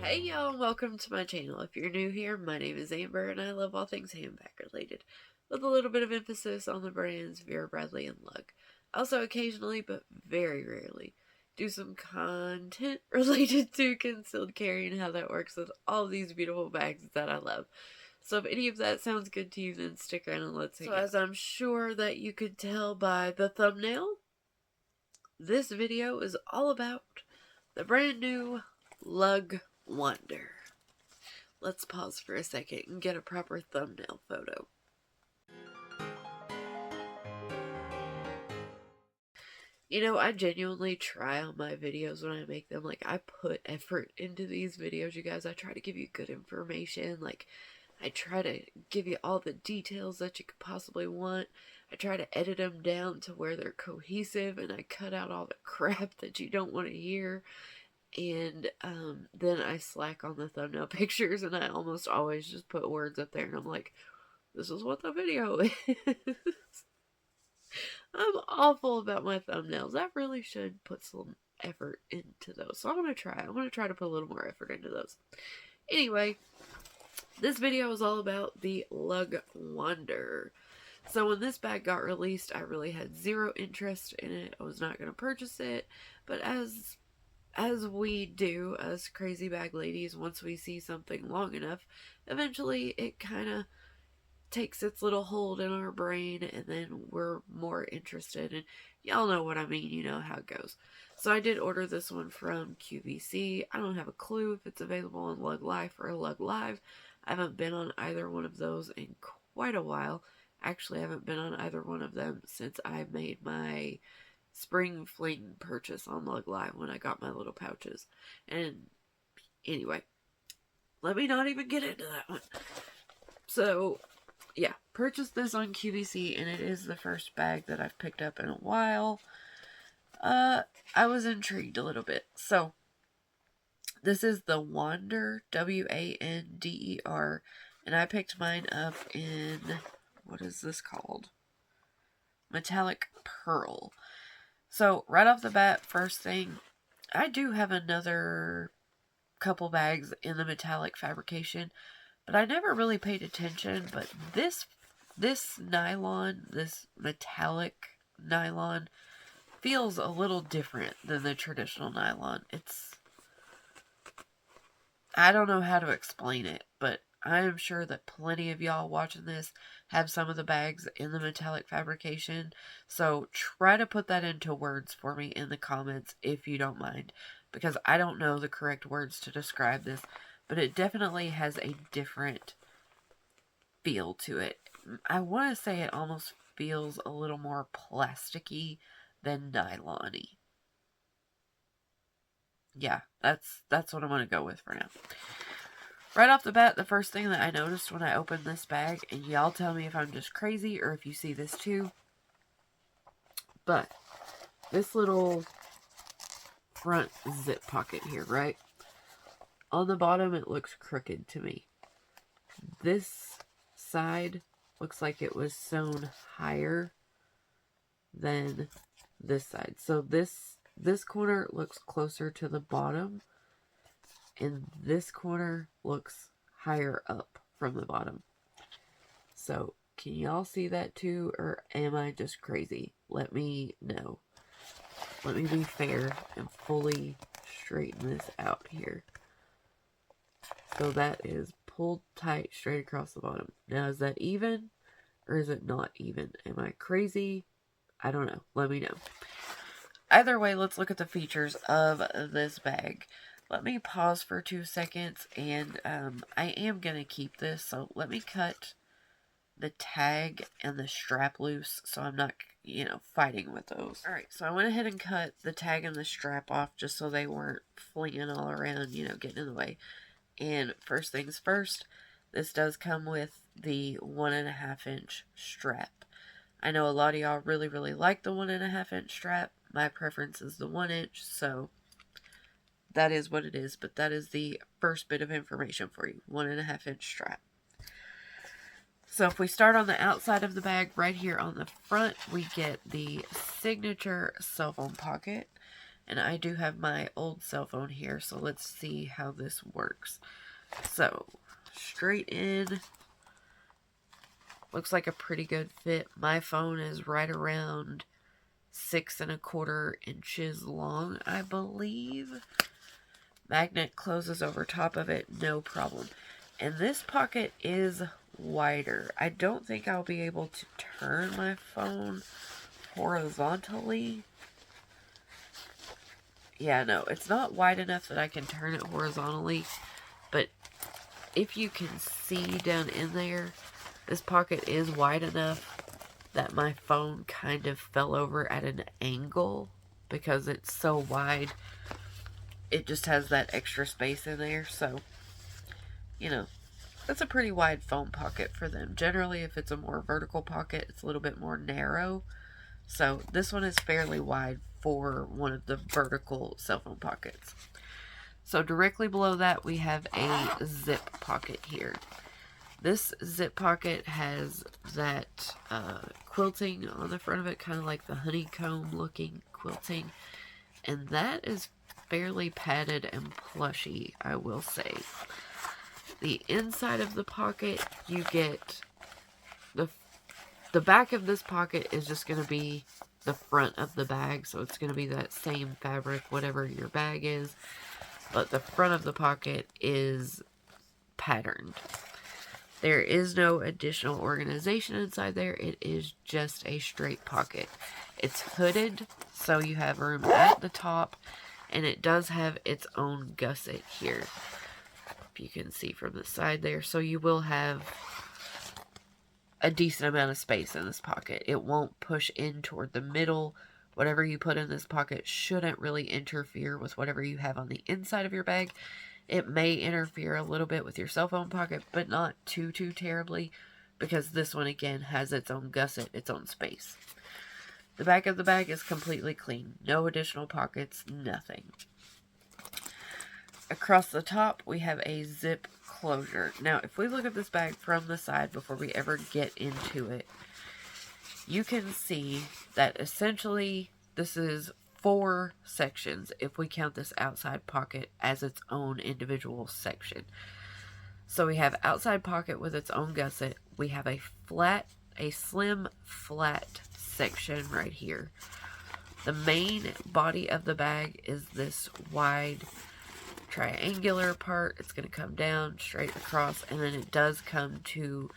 Hey y'all, welcome to my channel. If you're new here, my name is Amber and I love all things handbag related, with a little bit of emphasis on the brands Vera Bradley and Lug. Also occasionally, but very rarely, do some content related to concealed carry and how that works with all these beautiful bags that I love. So if any of that sounds good to you, then stick around and let's hang out. So as I'm sure that you could tell by the thumbnail, this video is all about the brand new Lug Wander. Let's pause for a second and get a proper thumbnail photo. You know, I genuinely try on my videos when I make them. Like, I put effort into these videos, you guys. I try to give you good information. Like, I try to give you all the details that you could possibly want. I try to edit them down to where they're cohesive, and I cut out all the crap that you don't want to hear. And then I slack on the thumbnail pictures, and I almost always just put words up there, and I'm like, this is what the video is. I'm awful about my thumbnails. I really should put some effort into those. So I'm going to try. I'm going to try to put a little more effort into those. Anyway, this video is all about the Lug Wander. So when this bag got released, I really had zero interest in it. I was not going to purchase it. But as we do as crazy bag ladies, once we see something long enough, eventually it kind of takes its little hold in our brain, and then we're more interested. And y'all know what I mean, you know how it goes. So I did order this one from QVC. I don't have a clue if it's available on Lug Life or Lug Live. I haven't been on either one of those in quite a while. Actually, I haven't been on either one of them since I made my spring fling purchase on Lug Live when I got my little pouches. And anyway, let me not even get into that one. So yeah, purchased this on QVC, and it is the first bag that I've picked up in a while. I was intrigued a little bit. So this is the Wander, W-A-N-D-E-R, and I picked mine up in, what is this called? Metallic Pearl. So, right off the bat, first thing, I do have another couple bags in the metallic fabrication, but I never really paid attention. But this nylon, this metallic nylon, feels a little different than the traditional nylon. I don't know how to explain it, but I am sure that plenty of y'all watching this have some of the bags in the metallic fabrication. So try to put that into words for me in the comments if you don't mind, because I don't know the correct words to describe this, but it definitely has a different feel to it. I want to say it almost feels a little more plasticky than nylon-y. Yeah, that's what I'm going to go with for now. Right off the bat, the first thing that I noticed when I opened this bag, and y'all tell me if I'm just crazy or if you see this too, but this little front zip pocket here, right? On the bottom, it looks crooked to me. This side looks like it was sewn higher than this side. So this corner looks closer to the bottom, and this corner looks higher up from the bottom. So, can y'all see that too, or am I just crazy? Let me know. Let me be fair and fully straighten this out here. So that is pulled tight straight across the bottom. Now, is that even, or is it not even? Am I crazy? I don't know. Let me know. Either way, let's look at the features of this bag. Let me pause for 2 seconds, and I am going to keep this, so let me cut the tag and the strap loose so I'm not, fighting with those. Alright, so I went ahead and cut the tag and the strap off just so they weren't flinging all around, getting in the way. And first things first, this does come with the 1.5 inch strap. I know a lot of y'all really, really like the 1.5 inch strap. My preference is the 1 inch, so that is what it is, but that is the first bit of information for you. 1.5 inch strap. So if we start on the outside of the bag, right here on the front, we get the signature cell phone pocket. And I do have my old cell phone here, so let's see how this works. So, straight in. Looks like a pretty good fit. My phone is right around 6¼ inches long, I believe. Magnet closes over top of it, no problem. And this pocket is wider. I don't think I'll be able to turn my phone horizontally. Yeah, no, it's not wide enough that I can turn it horizontally. But if you can see down in there, this pocket is wide enough that my phone kind of fell over at an angle because it's so wide. It just has that extra space in there, so, you know, that's a pretty wide phone pocket for them. Generally, if it's a more vertical pocket, it's a little bit more narrow. So this one is fairly wide for one of the vertical cell phone pockets. So directly below that, we have a zip pocket here. This zip pocket has that quilting on the front of it, kind of like the honeycomb looking quilting. And that is fairly padded and plushy, I will say. The inside of the pocket, you get the back of this pocket is just going to be the front of the bag, so it's going to be that same fabric, whatever your bag is. But the front of the pocket is patterned. There is no additional organization inside there. It is just a straight pocket. It's hooded, so you have room at the top, and it does have its own gusset here. If you can see from the side there. So you will have a decent amount of space in this pocket. It won't push in toward the middle. Whatever you put in this pocket shouldn't really interfere with whatever you have on the inside of your bag. It may interfere a little bit with your cell phone pocket, but not too terribly, because this one, again, has its own gusset, its own space. The back of the bag is completely clean. No additional pockets, nothing. Across the top, we have a zip closure. Now, if we look at this bag from the side before we ever get into it, you can see that essentially this is 4 sections if we count this outside pocket as its own individual section. So we have outside pocket with its own gusset. We have a slim flat section right here. The main body of the bag is this wide triangular part. It's going to come down straight across, and then it does come to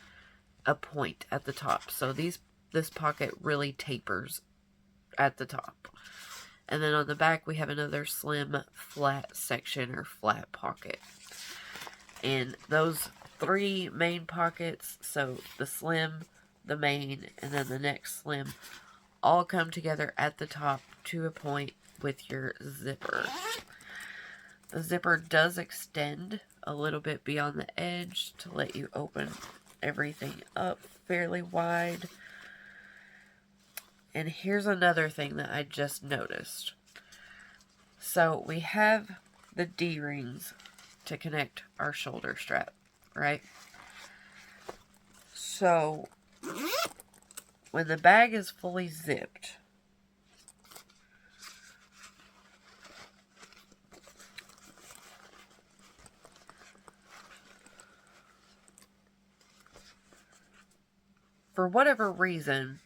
a point at the top. So this pocket really tapers at the top. And then on the back, we have another slim, flat section or flat pocket. And those 3 main pockets, so the slim, the main, and then the next slim, all come together at the top to a point with your zipper. The zipper does extend a little bit beyond the edge to let you open everything up fairly wide. And here's another thing that I just noticed. So we have the D-rings to connect our shoulder strap, right? So when the bag is fully zipped, for whatever reason,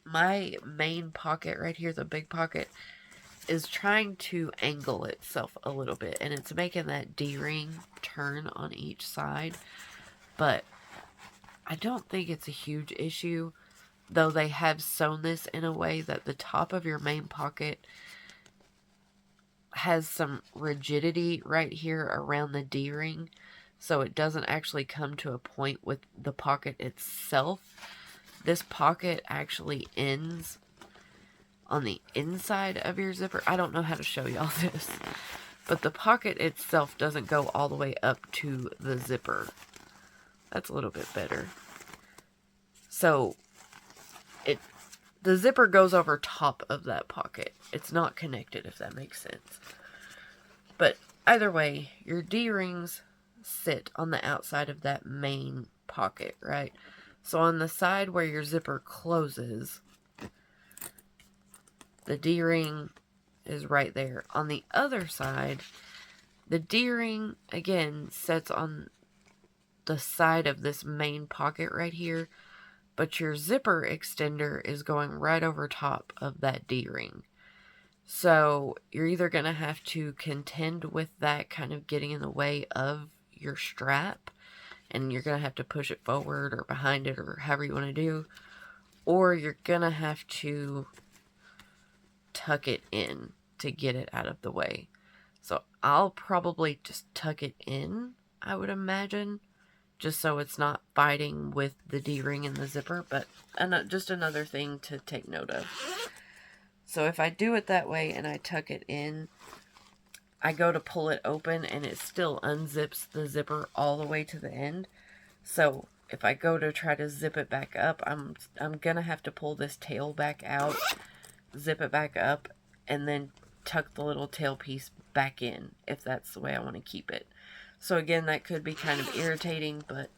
my main pocket right here, the big pocket, is trying to angle itself a little bit, and it's making that D-ring turn on each side. But I don't think it's a huge issue, though they have sewn this in a way that the top of your main pocket has some rigidity right here around the D-ring, so it doesn't actually come to a point with the pocket itself. This pocket actually ends on the inside of your zipper. I don't know how to show y'all this, but the pocket itself doesn't go all the way up to the zipper. That's a little bit better. So the zipper goes over top of that pocket. It's not connected, if that makes sense. But either way, your D-rings sit on the outside of that main pocket, right? So on the side where your zipper closes, the D-ring is right there. On the other side, the D-ring, again, sits on the side of this main pocket right here, but your zipper extender is going right over top of that D-ring. So you're either going to have to contend with that kind of getting in the way of your strap, and you're going to have to push it forward or behind it or however you want to do, or you're going to have to tuck it in to get it out of the way. So I'll probably just tuck it in, I would imagine, just so it's not fighting with the D-ring and the zipper, but just another thing to take note of. So if I do it that way and I tuck it in, I go to pull it open and it still unzips the zipper all the way to the end. So if I go to try to zip it back up, I'm going to have to pull this tail back out, zip it back up, and then tuck the little tail piece back in if that's the way I want to keep it. So again, that could be kind of irritating, but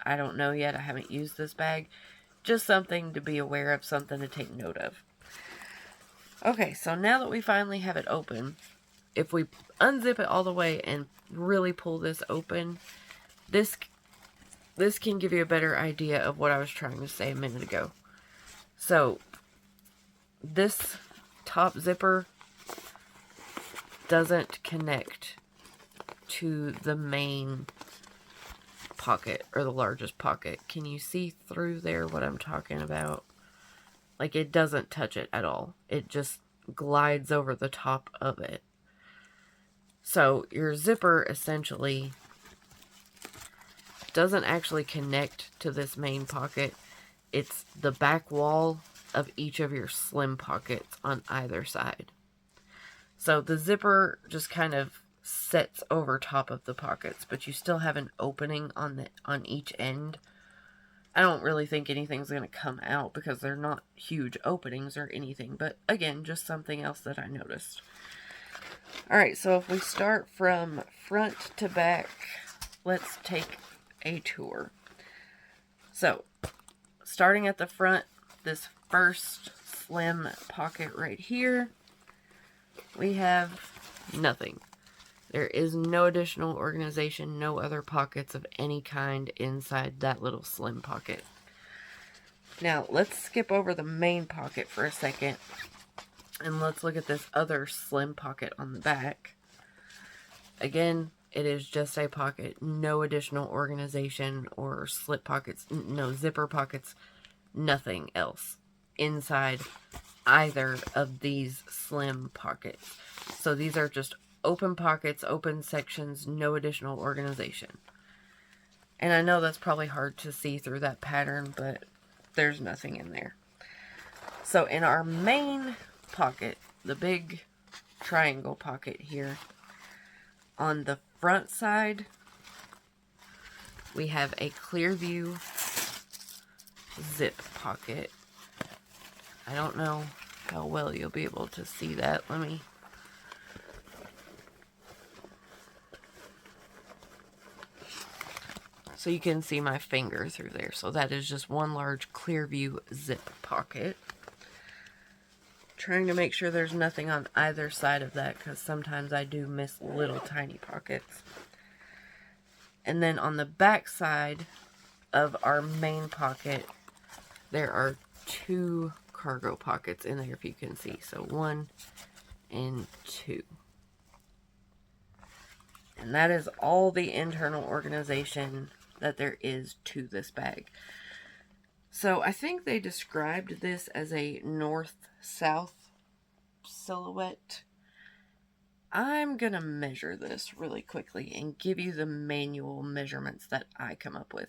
I don't know yet. I haven't used this bag. Just something to be aware of, something to take note of. Okay, so now that we finally have it open, if we unzip it all the way and really pull this open, this can give you a better idea of what I was trying to say a minute ago. So, this top zipper doesn't connect to the main pocket, or the largest pocket. Can you see through there what I'm talking about? Like, it doesn't touch it at all. It just glides over the top of it. So your zipper essentially doesn't actually connect to this main pocket. It's the back wall of each of your slim pockets on either side. So the zipper just kind of sits over top of the pockets, but you still have an opening on each end. I don't really think anything's going to come out because they're not huge openings or anything. But again, just something else that I noticed. Alright, so if we start from front to back, let's take a tour. So, starting at the front, this first slim pocket right here, we have nothing. There is no additional organization, no other pockets of any kind inside that little slim pocket. Now, let's skip over the main pocket for a second, and let's look at this other slim pocket on the back. Again, it is just a pocket, no additional organization or slip pockets, no zipper pockets, nothing else inside either of these slim pockets. So these are just open pockets, open sections, no additional organization. And I know that's probably hard to see through that pattern, but there's nothing in there. So in our main pocket, the big triangle pocket here, on the front side, we have a clear view zip pocket. I don't know how well you'll be able to see that. Let me... So you can see my finger through there. So that is just one large clear view zip pocket. Trying to make sure there's nothing on either side of that, because sometimes I do miss little tiny pockets. And then on the back side of our main pocket, there are two cargo pockets in there, if you can see. So 1 and 2. And that is all the internal organization that there is to this bag. So I think they described this as a north-south silhouette. I'm gonna measure this really quickly and give you the manual measurements that I come up with.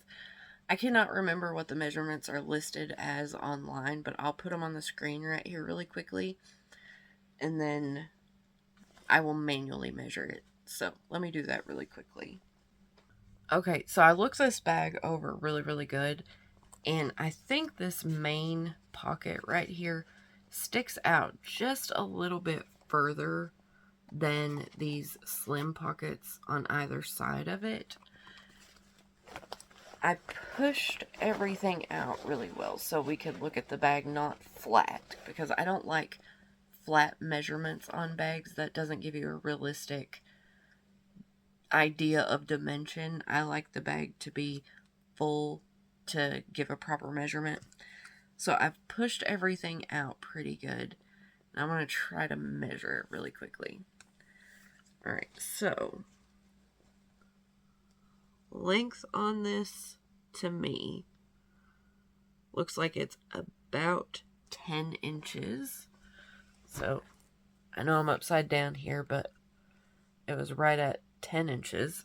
I cannot remember what the measurements are listed as online, but I'll put them on the screen right here really quickly, and then I will manually measure it. So let me do that really quickly. Okay, so I looked this bag over really good, and I think this main pocket right here sticks out just a little bit further than these slim pockets on either side of it. I pushed everything out really well so we could look at the bag not flat, because I don't like flat measurements on bags, that doesn't give you a realistic idea of dimension. I like the bag to be full to give a proper measurement. So I've pushed everything out pretty good. And I'm going to try to measure it really quickly. Alright, so length on this to me looks like it's about 10 inches. So I know I'm upside down here, but it was right at 10 inches.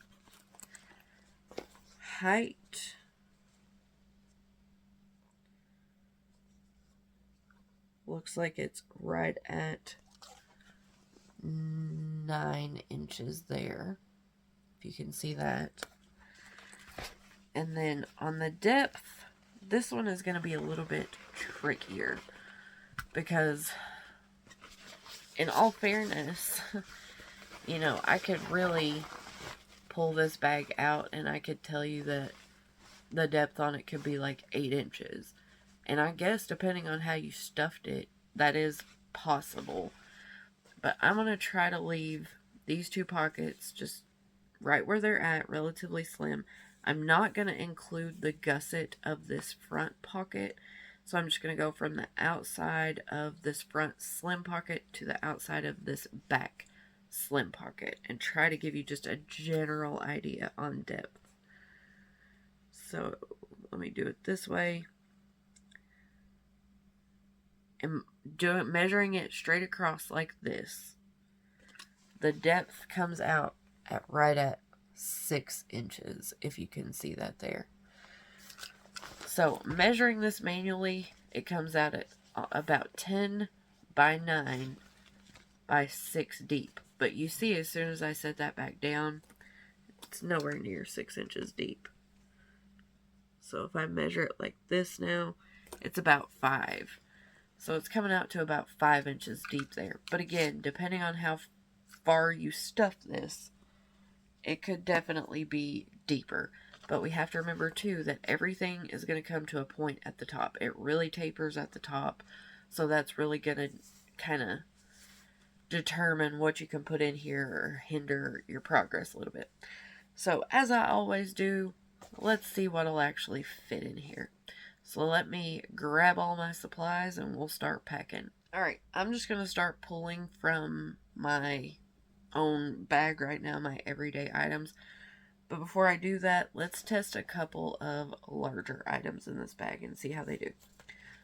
Height looks like it's right at 9 inches there, if you can see that. And then on the depth, this one is going to be a little bit trickier because, in all fairness, you know, I could really pull this bag out and I could tell you that the depth on it could be like 8 inches. And I guess depending on how you stuffed it, that is possible. But I'm going to try to leave these two pockets just right where they're at, relatively slim. I'm not going to include the gusset of this front pocket. So I'm just going to go from the outside of this front slim pocket to the outside of this back slim pocket. And try to give you just a general idea on depth. So let me do it this way. And measuring it straight across like this. The depth comes out at right at 6 inches, if you can see that there. So measuring this manually, it comes out at about 10 by 9 by 6 deep. But you see, as soon as I set that back down, it's nowhere near 6 inches deep. So if I measure it like this now, it's about 5. So it's coming out to about 5 inches deep there. But again, depending on how far you stuff this, it could definitely be deeper. But we have to remember too that everything is going to come to a point at the top. It really tapers at the top. So that's really going to kind of determine what you can put in here or hinder your progress a little bit. So as I always do, let's see what'll actually fit in here. So let me grab all my supplies and we'll start packing. Alright, I'm just going to start pulling from my own bag right now, my everyday items. But before I do that, let's test a couple of larger items in this bag and see how they do.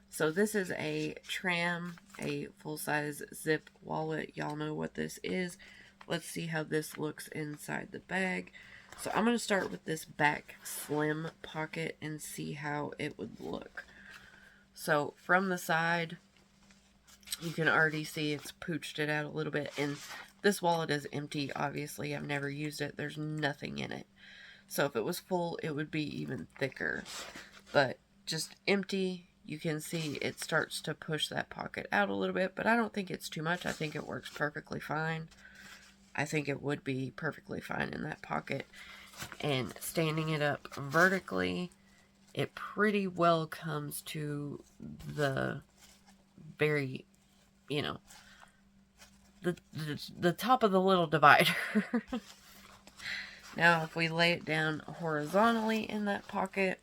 So this is a tram, a full-size zip wallet. Y'all know what this is. Let's see how this looks inside the bag. So I'm going to start with this back slim pocket and see how it would look. So from the side, you can already see it's pooched it out a little bit. And this wallet is empty, obviously. I've never used it. There's nothing in it. So if it was full, it would be even thicker. But just empty, you can see it starts to push that pocket out a little bit. But I don't think it's too much. I think it works perfectly fine. I think it would be perfectly fine in that pocket. And standing it up vertically, it pretty well comes to the very, you know, the top of the little divider. Now, if we lay it down horizontally in that pocket,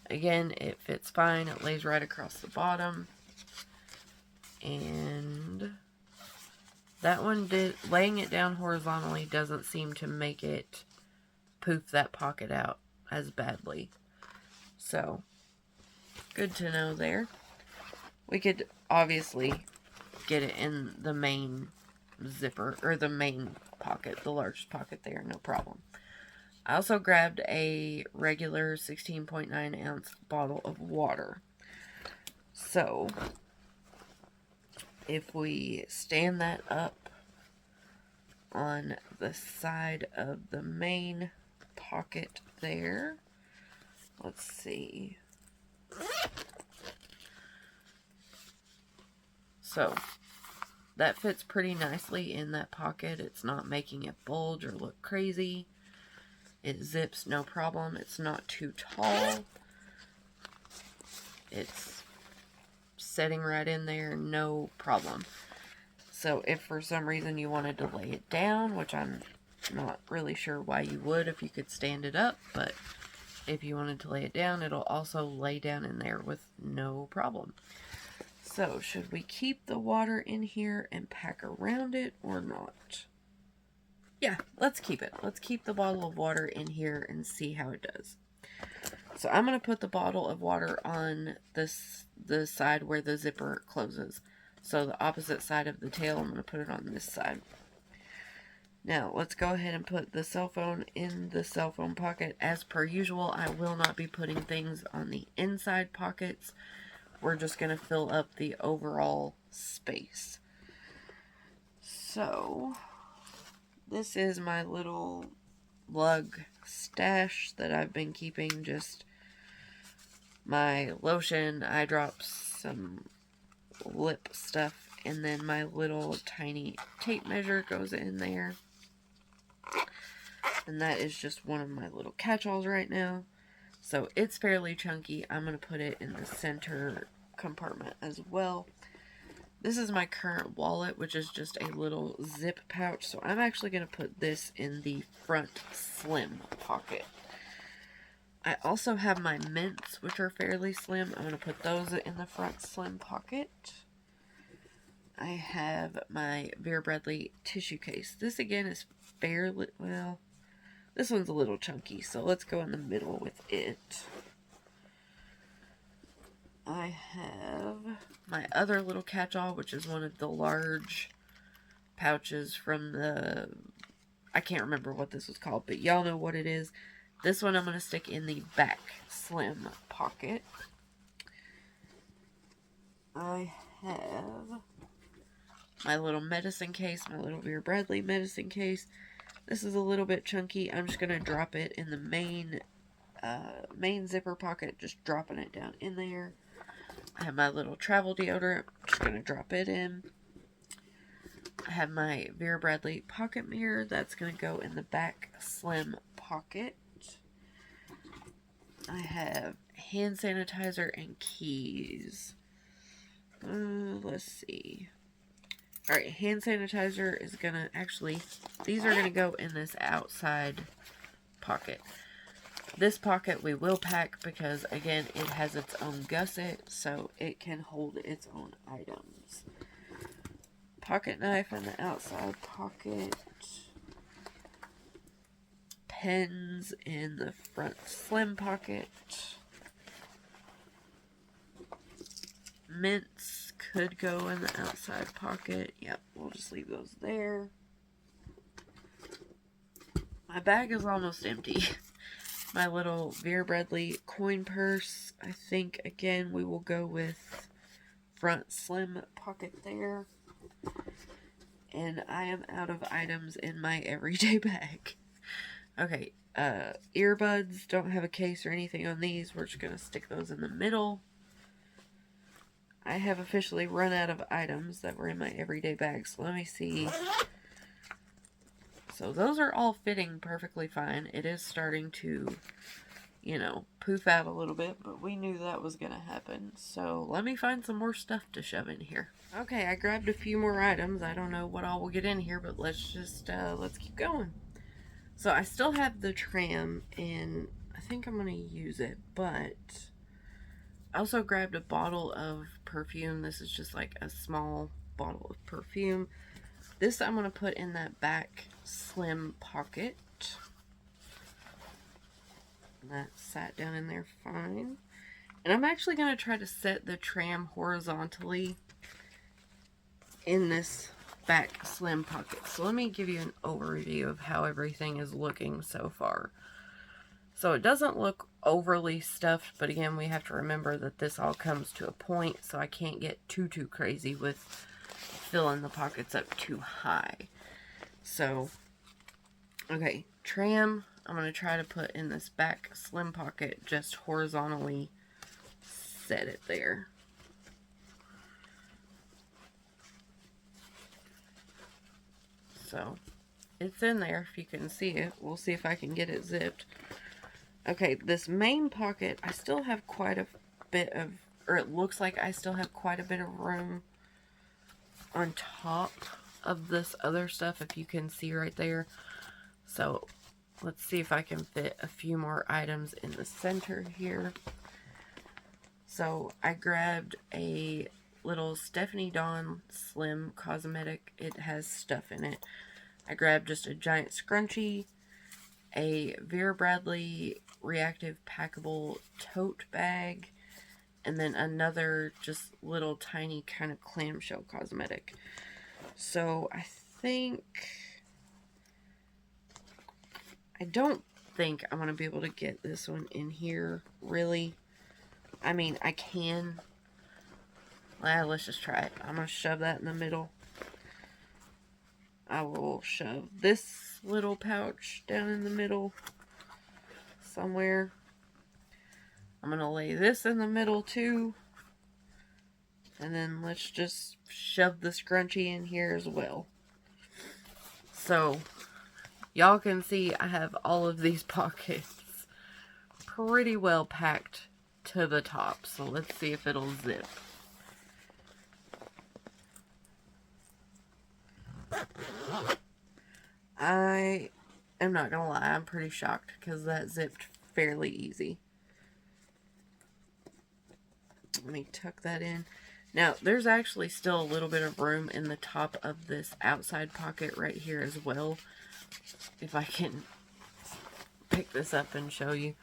again, it fits fine. It lays right across the bottom. And that one laying it down horizontally doesn't seem to make it poof that pocket out as badly. So, good to know there. We could obviously get it in the main zipper, or the main pocket, the largest pocket there, no problem. I also grabbed a regular 16.9 ounce bottle of water. So, if we stand that up on the side of the main pocket there, let's see. So, that fits pretty nicely in that pocket. It's not making it bulge or look crazy. It zips no problem. It's not too tall. It's setting right in there, no problem. So if for some reason you wanted to lay it down, which I'm not really sure why you would if you could stand it up, but if you wanted to lay it down, it'll also lay down in there with no problem. So should we keep the water in here and pack around it or not? Yeah, let's keep it. Let's keep the bottle of water in here and see how it does. So I'm going to put the bottle of water on the side where the zipper closes. So the opposite side of the tail, I'm going to put it on this side. Now, let's go ahead and put the cell phone in the cell phone pocket. As per usual, I will not be putting things on the inside pockets. We're just going to fill up the overall space. So, this is my little lug stash that I've been keeping. Just my lotion, eye drops, some lip stuff, and then my little tiny tape measure goes in there. And that is just one of my little catch-alls right now. So it's fairly chunky. I'm going to put it in the center compartment as well. This is my current wallet, which is just a little zip pouch. So I'm actually going to put this in the front slim pocket. I also have my mints, which are fairly slim. I'm going to put those in the front slim pocket. I have my Vera Bradley tissue case. This again is fairly, well, this one's a little chunky, so let's go in the middle with it. I have my other little catch-all, which is one of the large pouches from the, I can't remember what this was called, but y'all know what it is. This one I'm going to stick in the back slim pocket. I have my little medicine case, my little Vera Bradley medicine case. This is a little bit chunky. I'm just going to drop it in the main zipper pocket, just dropping it down in there. I have my little travel deodorant, just going to drop it in. I have my Vera Bradley pocket mirror, that's going to go in the back slim pocket. I have hand sanitizer and keys. Let's see. Alright, hand sanitizer is going to actually, these are going to go in this outside pocket. This pocket we will pack because, again, it has its own gusset, so it can hold its own items. Pocket knife in the outside pocket. Pens in the front slim pocket. Mints could go in the outside pocket. Yep, we'll just leave those there. My bag is almost empty. My little Vera Bradley coin purse. I think, again, we will go with front slim pocket there. And I am out of items in my everyday bag. Okay, earbuds. Don't have a case or anything on these. We're just going to stick those in the middle. I have officially run out of items that were in my everyday bag. So let me see. So those are all fitting perfectly fine. It is starting to, you know, poof out a little bit, but we knew that was going to happen. So let me find some more stuff to shove in here. Okay, I grabbed a few more items. I don't know what all will get in here, but let's just, let's keep going. So I still have the tram, and I think I'm going to use it, but I also grabbed a bottle of perfume. This is just like a small bottle of perfume. This I'm going to put in that back slim pocket. And that sat down in there fine. And I'm actually going to try to set the tram horizontally in this back slim pocket. So let me give you an overview of how everything is looking so far. So it doesn't look overly stuffed, but again, we have to remember that this all comes to a point, so I can't get too crazy with filling the pockets up too high. So, okay, tram, I'm going to try to put in this back slim pocket, just horizontally set it there. So, it's in there if you can see it. We'll see if I can get it zipped. Okay, this main pocket, I still have quite a bit of or it looks like I still have quite a bit of room on top of this other stuff, if you can see right there. So let's see if I can fit a few more items in the center here. So I grabbed a little Stephanie Dawn Slim Cosmetic. It has stuff in it. I grabbed just a giant scrunchie, a Vera Bradley reactive packable tote bag, and then another just little tiny kind of clamshell cosmetic. So I don't think I'm going to be able to get this one in here, really. I mean, I can. Let's just try it. I'm going to shove that in the middle. I will shove this little pouch down in the middle somewhere. I'm going to lay this in the middle too. And then let's just shove the scrunchie in here as well. So, y'all can see I have all of these pockets pretty well packed to the top. So let's see if it'll zip. I am not gonna lie, I'm pretty shocked because that zipped fairly easy. Let me tuck that in. Now, there's actually still a little bit of room in the top of this outside pocket right here as well. If I can pick this up and show you.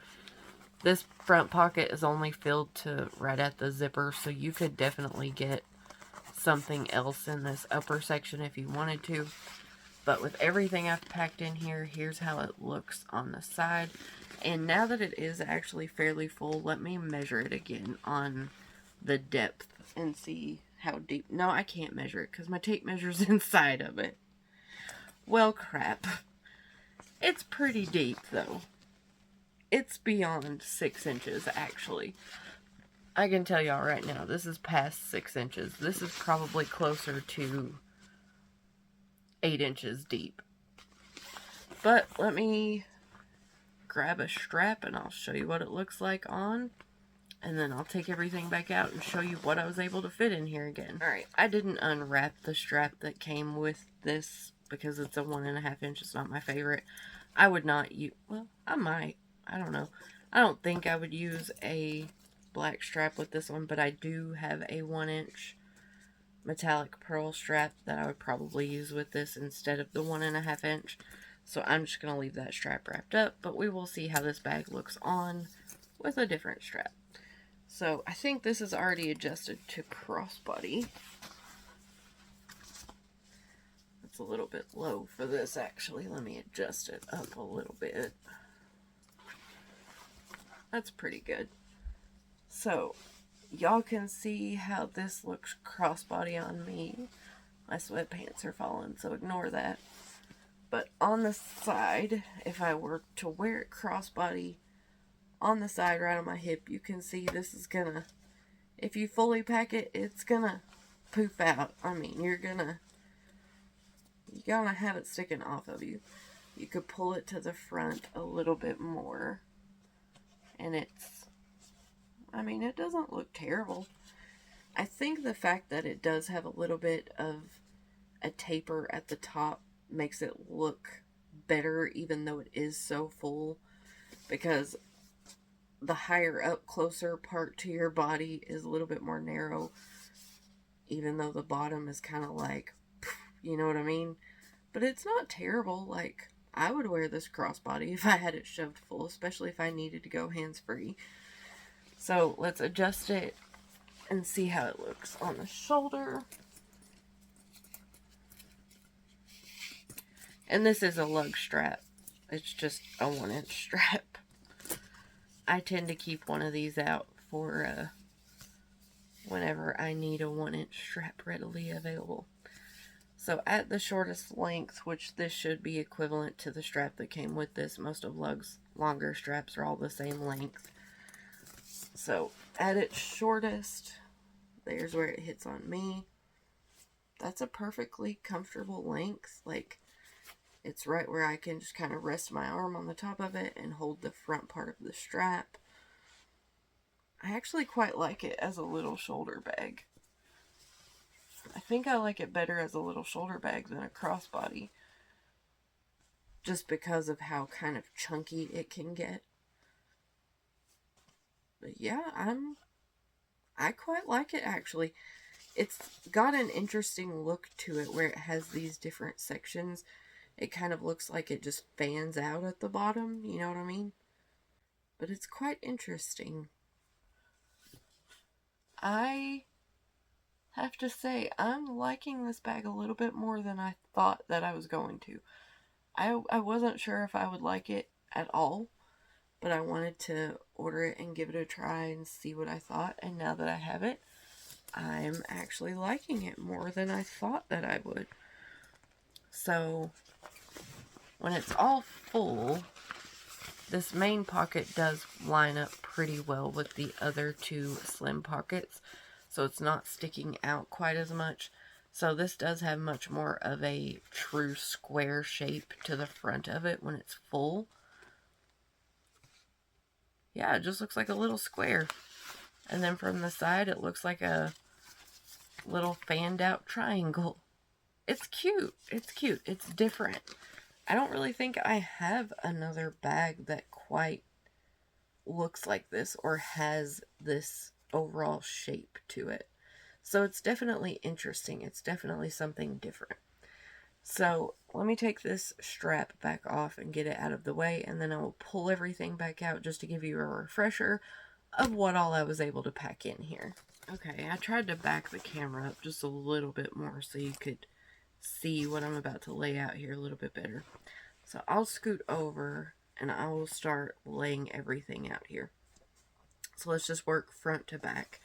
This front pocket is only filled to right at the zipper, so you could definitely get something else in this upper section if you wanted to. But with everything I've packed in here, here's how it looks on the side. And now that it is actually fairly full, let me measure it again on the depth and see how deep. No, I can't measure it because my tape measure's inside of it. Well, crap. It's pretty deep, though. It's beyond 6 inches, actually. I can tell y'all right now, this is past 6 inches. This is probably closer to 8 inches deep. But let me grab a strap and I'll show you what it looks like on. And then I'll take everything back out and show you what I was able to fit in here again. Alright, I didn't unwrap the strap that came with this because it's a 1.5 inch. It's not my favorite. I would not use, well, I might. I don't know. I don't think I would use a black strap with this one, but I do have a 1 inch metallic pearl strap that I would probably use with this instead of the 1.5 inch. So I'm just going to leave that strap wrapped up, but we will see how this bag looks on with a different strap. So I think this is already adjusted to crossbody. It's a little bit low for this actually. Let me adjust it up a little bit. That's pretty good. So y'all can see how this looks crossbody on me. My sweatpants are falling, so ignore that. But on the side, if I were to wear it crossbody, on the side right on my hip, you can see this is gonna, if you fully pack it, it's gonna poof out. I mean, you're gonna have it sticking off of you. You could pull it to the front a little bit more. And it's, I mean, it doesn't look terrible. I think the fact that it does have a little bit of a taper at the top makes it look better, even though it is so full. Because the higher up, closer part to your body is a little bit more narrow, even though the bottom is kind of like, you know what I mean? But it's not terrible. Like, I would wear this crossbody if I had it shoved full, especially if I needed to go hands-free. So let's adjust it and see how it looks on the shoulder. And this is a lug strap. It's just a 1 inch strap. I tend to keep one of these out for whenever I need a 1 inch strap readily available. So at the shortest length, which this should be equivalent to the strap that came with this, most of Lug's longer straps are all the same length. So at its shortest, there's where it hits on me. That's a perfectly comfortable length. Like, it's right where I can just kind of rest my arm on the top of it and hold the front part of the strap. I actually quite like it as a little shoulder bag. I think I like it better as a little shoulder bag than a crossbody. Just because of how kind of chunky it can get. But yeah, I quite like it actually. It's got an interesting look to it where it has these different sections. It kind of looks like it just fans out at the bottom, you know what I mean? But it's quite interesting. I have to say, I'm liking this bag a little bit more than I thought that I was going to. I wasn't sure if I would like it at all, but I wanted to order it and give it a try and see what I thought. And now that I have it, I'm actually liking it more than I thought that I would. So, when it's all full, this main pocket does line up pretty well with the other two slim pockets, so it's not sticking out quite as much. So this does have much more of a true square shape to the front of it when it's full. Yeah, it just looks like a little square. And then from the side, it looks like a little fanned out triangle. It's cute. It's cute. It's different. I don't really think I have another bag that quite looks like this or has this overall shape to it. So it's definitely interesting. It's definitely something different. So let me take this strap back off and get it out of the way, and then I will pull everything back out just to give you a refresher of what all I was able to pack in here. Okay, I tried to back the camera up just a little bit more so you could see what I'm about to lay out here a little bit better. So I'll scoot over and I will start laying everything out here. So let's just work front to back.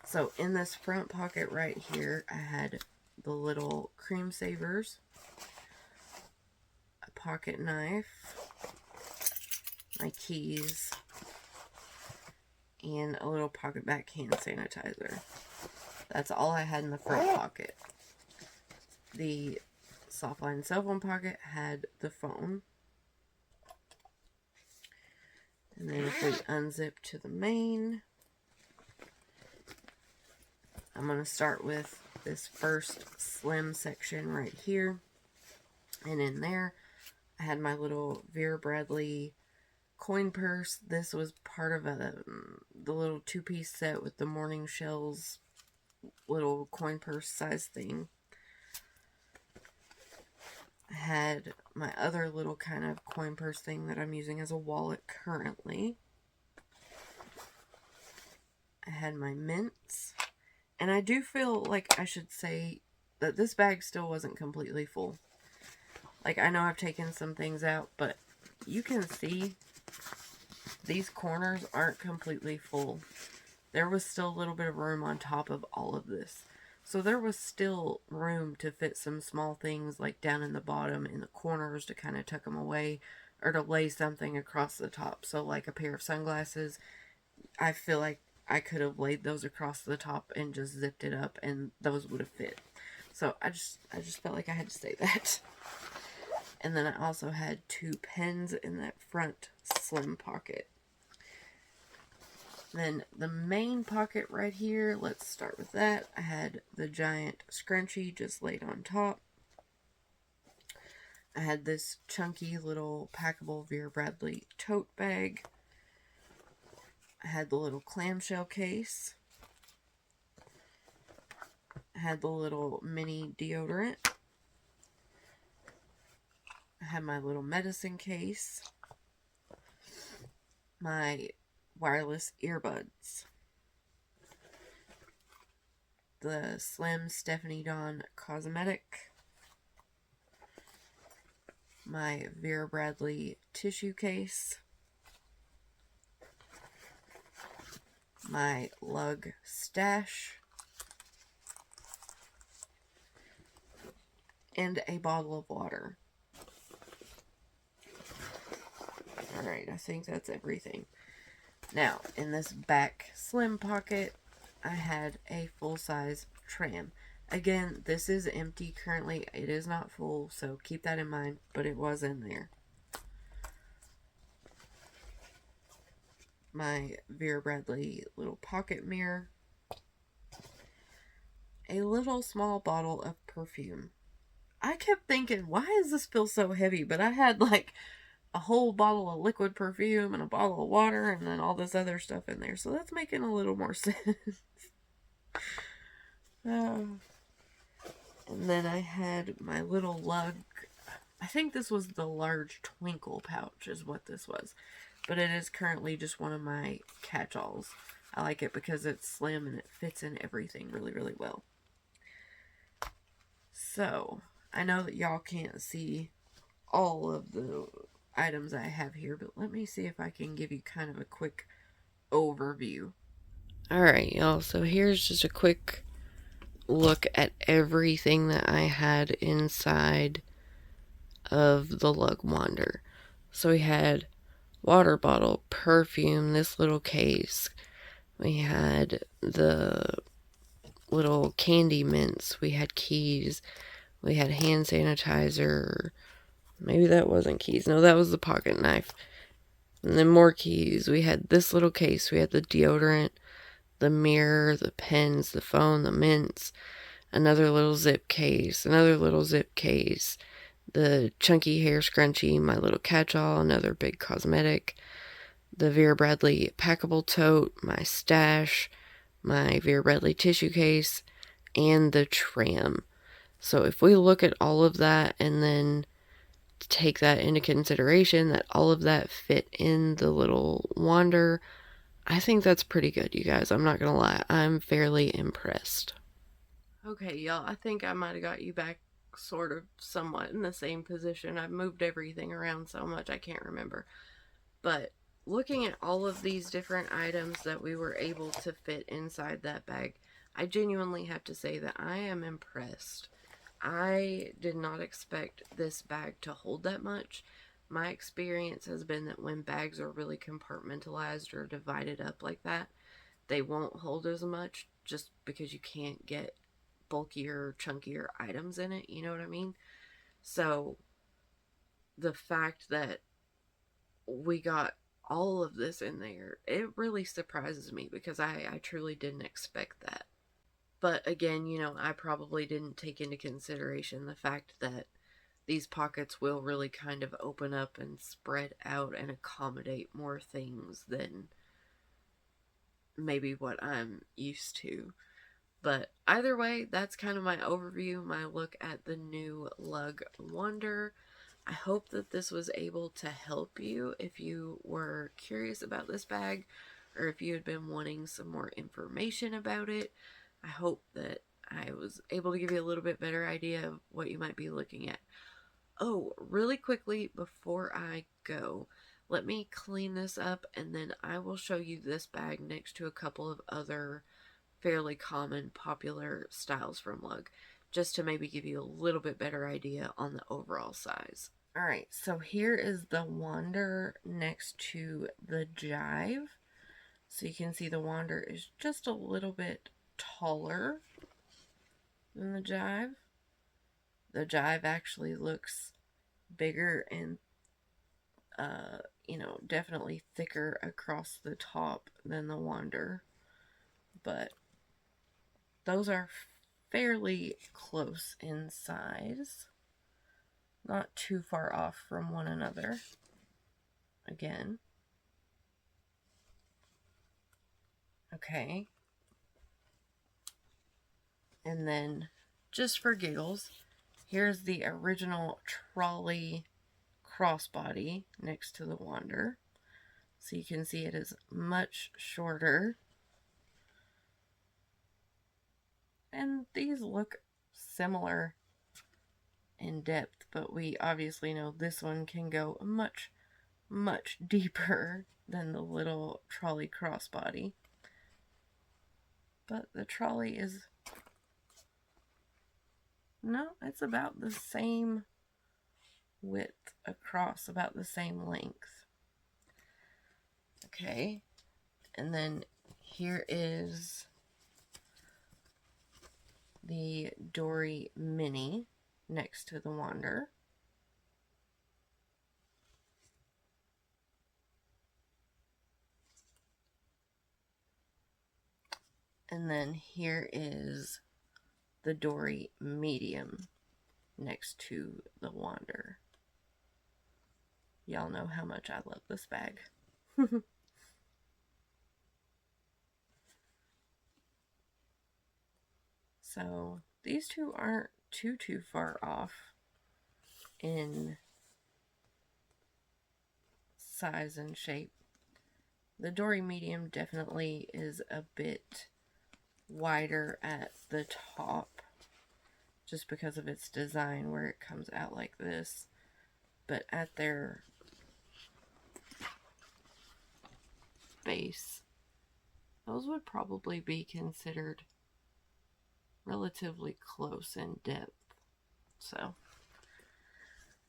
So in this front pocket right here, I had the little cream savers, a pocket knife, my keys, and a little pocket back hand sanitizer. That's all I had in the front pocket. The softline cell phone pocket had the phone. And then if we unzip to the main, I'm going to start with this first slim section right here. And in there, I had my little Vera Bradley coin purse. This was part of the little two-piece set with the morning shells little coin purse size thing. I had my other little kind of coin purse thing that I'm using as a wallet currently. I had my mints. And I do feel like I should say that this bag still wasn't completely full. Like, I know I've taken some things out, but you can see these corners aren't completely full. There was still a little bit of room on top of all of this. So there was still room to fit some small things like down in the bottom in the corners to kind of tuck them away, or to lay something across the top. So like a pair of sunglasses, I feel like I could have laid those across the top and just zipped it up and those would have fit. So I just felt like I had to say that. And then I also had 2 pens in that front slim pocket. Then the main pocket right here, let's start with that. I had the giant scrunchie just laid on top. I had this chunky little packable Vera Bradley tote bag. I had the little clamshell case. I had the little mini deodorant. I had my little medicine case. My wireless earbuds. The Slim Stephanie Dawn cosmetic. My Vera Bradley tissue case. My Lug stash. And a bottle of water. Alright, I think that's everything. Now, in this back slim pocket, I had a full-size tram. Again, this is empty currently. It is not full, so keep that in mind, but it was in there. my Vera Bradley little pocket mirror, a little small bottle of perfume. I kept thinking, why does this feel so heavy? But I had like a whole bottle of liquid perfume and a bottle of water and then all this other stuff in there. So that's making a little more sense. And then I had my little lug. I think this was the large twinkle pouch is what this was. But it is currently just one of my catch-alls. I like it because it's slim and it fits in everything really, really well. So, I know that y'all can't see all of the items I have here, but let me see if I can give you kind of a quick overview. Alright, y'all, so here's just a quick look at everything that I had inside of the Lug Wander. So we had water bottle, perfume, this little case. We had the little candy mints. We had keys. We had hand sanitizer. Maybe that wasn't keys. No, that was the pocket knife. And then more keys. We had this little case. We had the deodorant, the mirror, the pens, the phone, the mints, another little zip case, another little zip case, the chunky hair scrunchie, my little catch-all, another big cosmetic, the Vera Bradley packable tote, my stash, my Vera Bradley tissue case, and the tram. So if we look at all of that and then take that into consideration, that all of that fit in the little Wander, I think that's pretty good, you guys. I'm not gonna lie. I'm fairly impressed. Okay, y'all, I think I might have got you back sort of somewhat in the same position. I've moved everything around so much I can't remember. But looking at all of these different items that we were able to fit inside that bag, I genuinely have to say that I am impressed. I did not expect this bag to hold that much. My experience has been that when bags are really compartmentalized or divided up like that, they won't hold as much just because you can't get bulkier, chunkier items in it, you know what I mean? So the fact that we got all of this in there, it really surprises me because I truly didn't expect that. But again, you know, I probably didn't take into consideration the fact that these pockets will really kind of open up and spread out and accommodate more things than maybe what I'm used to. But either way, that's kind of my overview, my look at the new Lug Wander. I hope that this was able to help you if you were curious about this bag or if you had been wanting some more information about it. I hope that I was able to give you a little bit better idea of what you might be looking at. Oh, really quickly before I go, let me clean this up and then I will show you this bag next to a couple of other fairly common, popular styles from Lug, just to maybe give you a little bit better idea on the overall size. Alright, so here is the Wander next to the Jive. So you can see the Wander is just a little bit taller than the Jive. The Jive actually looks bigger and, you know, definitely thicker across the top than the Wander. But those are fairly close in size. Not too far off from one another. Again. Okay. And then, just for giggles, here's the original trolley crossbody next to the Wander. So you can see it is much shorter. And these look similar in depth, but we obviously know this one can go much, much deeper than the little trolley crossbody. But the trolley is, no, it's about the same width across, about the same length. Okay, and then here is the Dory Mini next to the Wander. And then here is the Dory medium next to the Wander. Y'all know how much I love this bag. So these two aren't too far off in size and shape. The Dory medium definitely is a bit wider at the top just because of its design where it comes out like this, but at their base, those would probably be considered relatively close in depth. So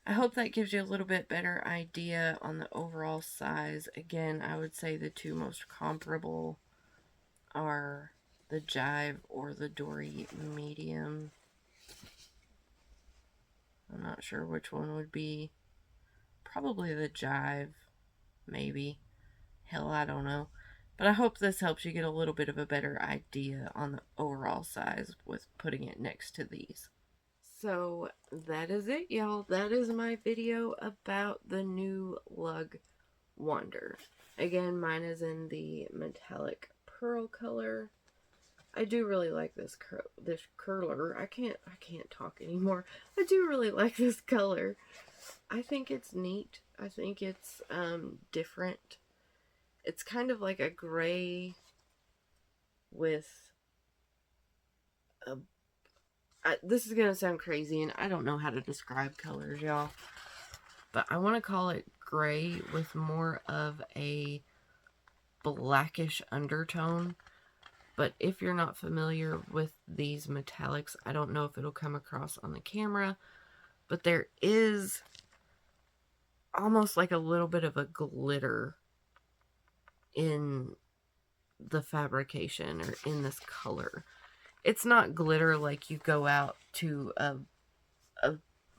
I hope that gives you a little bit better idea on the overall size. Again, I would say the two most comparable are the Jive or the Dory medium. I'm not sure which one would be. Probably the Jive, maybe. Hell, I don't know. But I hope this helps you get a little bit of a better idea on the overall size with putting it next to these. So that is it, y'all. That is my video about the new Lug Wander. Again, mine is in the metallic pearl color. I do really like this curler. I can't talk anymore. I do really like this color. I think it's neat. I think it's different. It's kind of like a gray with a... this is going to sound crazy, and I don't know how to describe colors, y'all. But I want to call it gray with more of a blackish undertone. But if you're not familiar with these metallics, I don't know if it'll come across on the camera, but there is almost like a little bit of a glitter in the fabrication or in this color. It's not glitter like you go out to a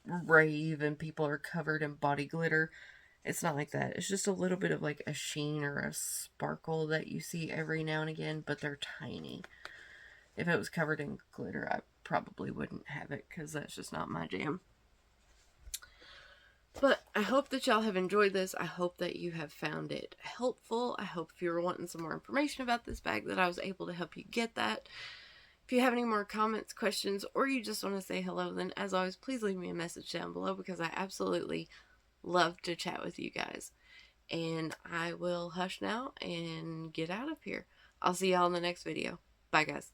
rave and people are covered in body glitter. It's not like that. It's just a little bit of like a sheen or a sparkle that you see every now and again, but they're tiny. If it was covered in glitter, I probably wouldn't have it because that's just not my jam. But I hope that y'all have enjoyed this. I hope that you have found it helpful. I hope if you were wanting some more information about this bag that I was able to help you get that. If you have any more comments, questions, or you just want to say hello, then as always, please leave me a message down below because I absolutely love to chat with you guys. And I will hush now and get out of here. I'll see y'all in the next video. Bye, guys.